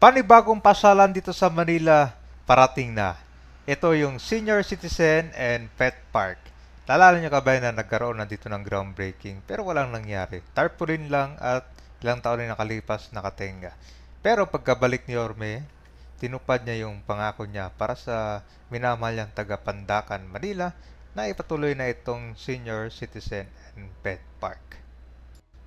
Panibagong pasalan dito sa Manila, parating na. Ito yung Senior Citizen and Pet Park. Naalala nyo ka ba na nagkaroon na dito ng groundbreaking pero walang nangyari. Tarpaulin lang at ilang taon na nakalipas nakatenga. Pero pagkabalik ni Orme, tinupad niya yung pangako niya para sa minamahal niyang taga Pandacan, Manila na ipatuloy na itong Senior Citizen and Pet Park.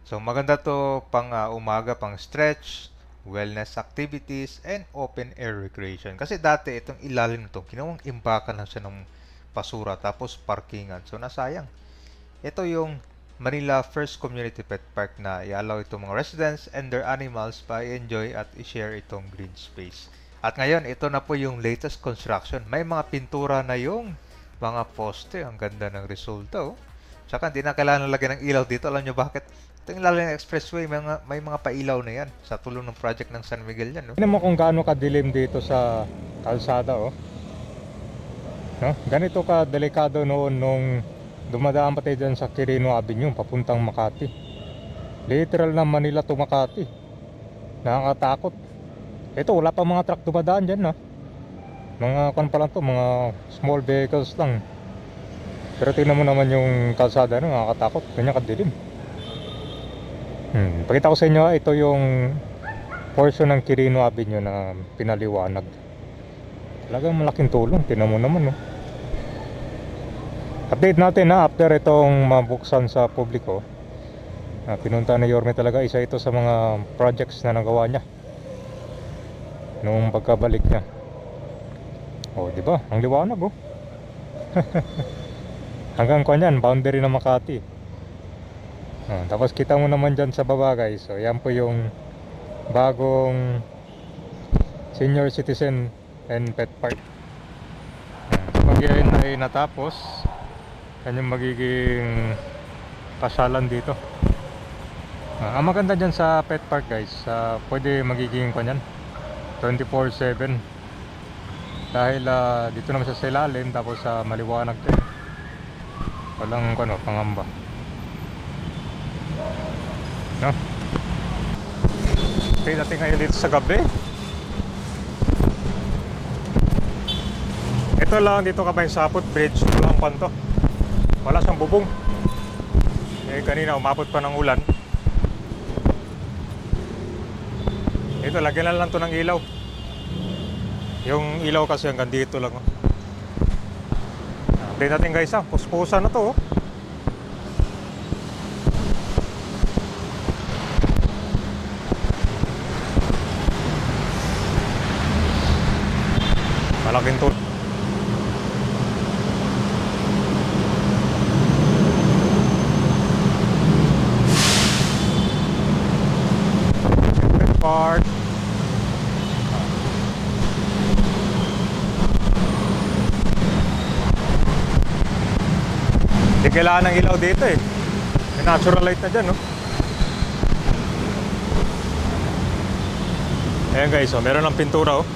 So maganda to pang umaga, pang stretch, wellness activities, and open air recreation. Kasi dati itong ilalim nito, ginawang imbakan lang siya ng basura tapos parkingan. So nasayang. Ito yung Manila First Community Pet Park na i-allow itong mga residents and their animals pa i-enjoy at i-share itong green space. At ngayon, ito na po yung latest construction. May mga pintura na yung mga poste. Ang ganda ng resulta, oh. Tsaka hindi na kailangan lagyan ng ilaw dito. Alam nyo bakit? Ito yung lalim ng expressway. May mga pailaw na yan. Sa tulong ng project ng San Miguel yan, no? Tingnan mo kung gaano kadilim dito sa kalsada, oh. No? Ganito ka delikado noon nung dumadaan pa tayo dyan sa Quirino Avenue papuntang Makati. Literal na Manila to Makati. Nakakatakot. Ito, wala pa mga truck dumadaan dyan, no? Mga pa lang to, mga small vehicles lang. Pero tingnan mo naman yung kalsada, no? Nakakatakot. Ganyan kadilim. Pakita ko sa inyo, ito yung portion ng Quirino Avenue na pinaliwanag. Talagang malaking tulong. Tingnan mo naman, no? Update natin na after itong mabuksan sa publiko. Pinunta ni Yorme talaga, isa ito sa mga projects na nagawa niya nung pagkabalik niya. Oh, di ba? Ang liwanag, oh. Hanggang kanyan, boundary ng Makati. Tapos kita mo naman dyan sa baba, guys. So yan po yung bagong Senior Citizen and Pet Park. Pag yan ay natapos, yan yung magiging pasyalan dito. Ang maganda dyan sa Pet Park, guys, pwede magiging kanyan 24/7 dahil dito naman sa ilalim, tapos sa maliwanag din, walang pangamba, no? Okay, natin ngayon dito sa gabi. Ito lang dito ka ba yung Sapot Bridge, walang kanto, wala siyang bubong. Kanina umabot pa ng ulan. Ito, lagyan lang to ng ilaw. Yung ilaw kasi hanggang dito lang, oh. Update natin, guys, puspusa na to, oh. Malaking tool. Park. Hindi kailangan ng ilaw dito, eh. May natural light na dyan, no? Ayan, guys, oh, meron ng pintura, oh.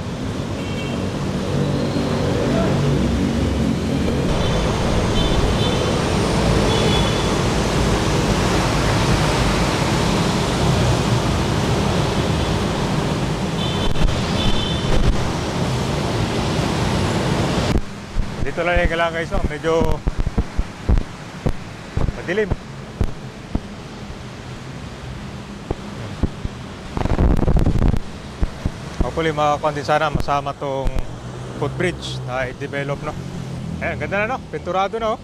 Dito lang yung kailangan, guys, oh. Medyo madilim. Hopefully makakuha din sana masama tong footbridge na i-develop, no? Ayan, ganda na, no? Pinturado na, oh.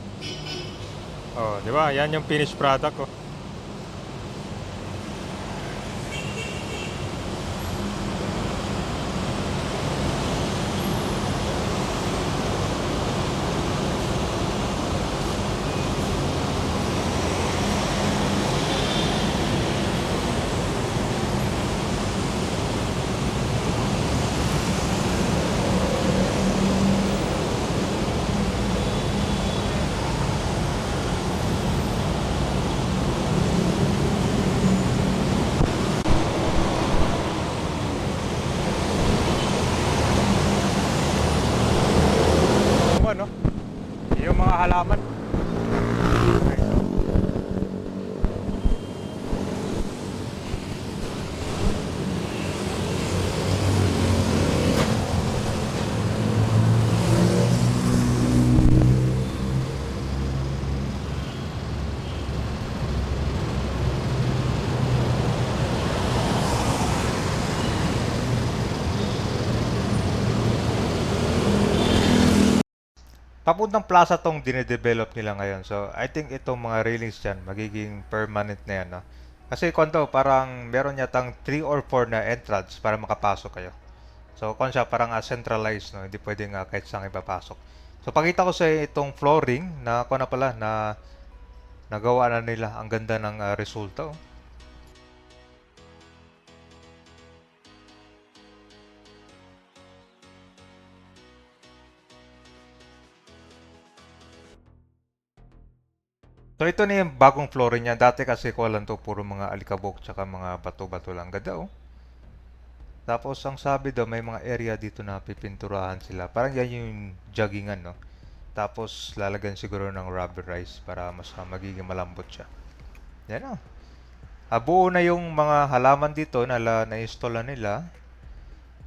Oh, di ba? Yan yung finished product, oh. Yung mga halaman. papuntang plaza tong dinedevelop nila ngayon. So, I think itong mga railings dyan, magiging permanent na yan, no? Kasi kung parang meron yatang 3 or 4 na entrance para makapasok kayo. So, kung siya parang centralized, no? Hindi pwedeng kahit saan ipapasok. So, pakita ko sa itong flooring na kung na pala na nagawa na nila. Ang ganda ng resulta. Oh. So, ito na yung bagong flooring niya. Dati kasi ko lang to puro mga alikabok tsaka mga bato-bato lang. Ganda, oh. Tapos, ang sabi daw, may mga area dito na pipinturahan sila. Parang yan yung joggingan, no? Tapos, lalagyan siguro ng rubberized para mas magiging malambot siya. Yan, oh. Buo na yung mga halaman dito na na-install na nila.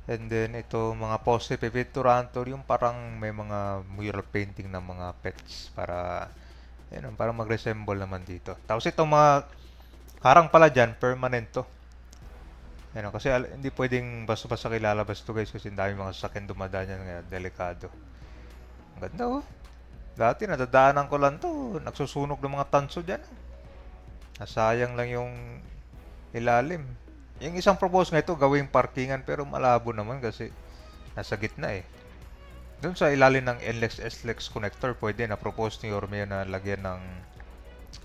And then, ito, mga poste, pipinturahan to. Yung parang may mga mural painting ng mga pets para, yan, parang mag-resemble naman dito. Tapos, itong mga harang pala dyan, permanent to. Yan, kasi hindi pwedeng basta-basta kilalabas to guys kasi ang dami mga sasakyan dumadaan yan ngayon. Delikado. Ang ganda oh. Dati nadadaanan ko lang to. Nagsusunog ng mga tanso dyan. Nasayang lang yung ilalim. Yung isang propose nga ito, gawing parkingan pero malabo naman kasi nasa gitna eh. Doon sa ilalim ng NLEX SLEX connector, pwede na propose ni Yorme na lagyan ng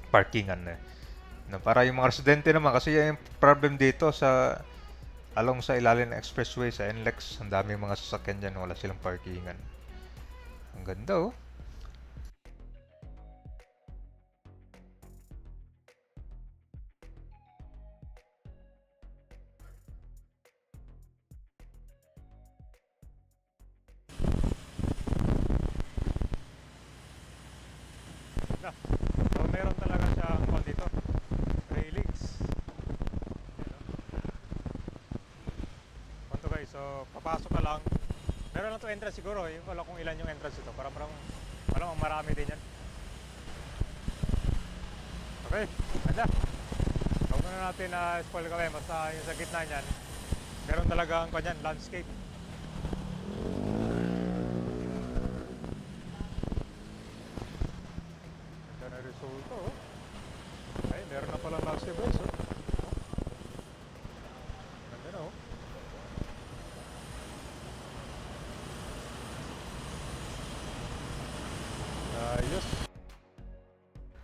parkingan na para yung mga residente naman kasi yung problem dito sa along sa ilalim ng expressway sa NLEX, ang daming mga sasakyan dyan, wala silang parkingan. Ang ganda oh. So meron talaga siyang kung dito, railings. Kung to guys, so papasok ka lang. Meron lang to entrance siguro, yung wala kung ilan yung entrance ito. Para malamang marami din yan. Okay, ganda. Huwag na natin na spoil kami, basta yung sa gitna niyan, meron talagang kanyan, landscape. Ganda na resulta oh. Ay, meron na palang landscape guys oh. Ganda na oh. Ayos.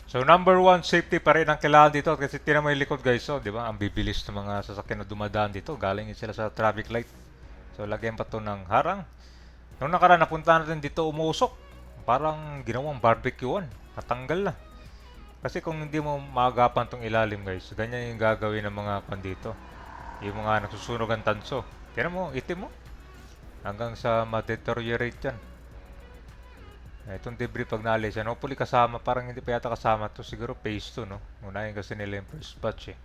So number one, safety pa rin ang kailangan dito kasi tinan mo yung likod guys, oh, di ba? Ang bibilis ng mga sasakyan na dumadaan dito, galing sila sa traffic light. So lagyan pa to ng harang. Nung nakaraan napunta natin dito umusok, parang ginawang barbecuean, natanggal na. Kasi kung hindi mo maagapan tong ilalim guys, ganyan yung gagawin ng mga dito. Yung mga nagsusunog ang tanso. Tinan mo, itim mo. Hanggang sa ma-deteriorate yan. Itong debris pag naalis yan, hopefully kasama, parang hindi pa yata kasama to, siguro phase 2 no? Unahin kasi nila yung first batch eh.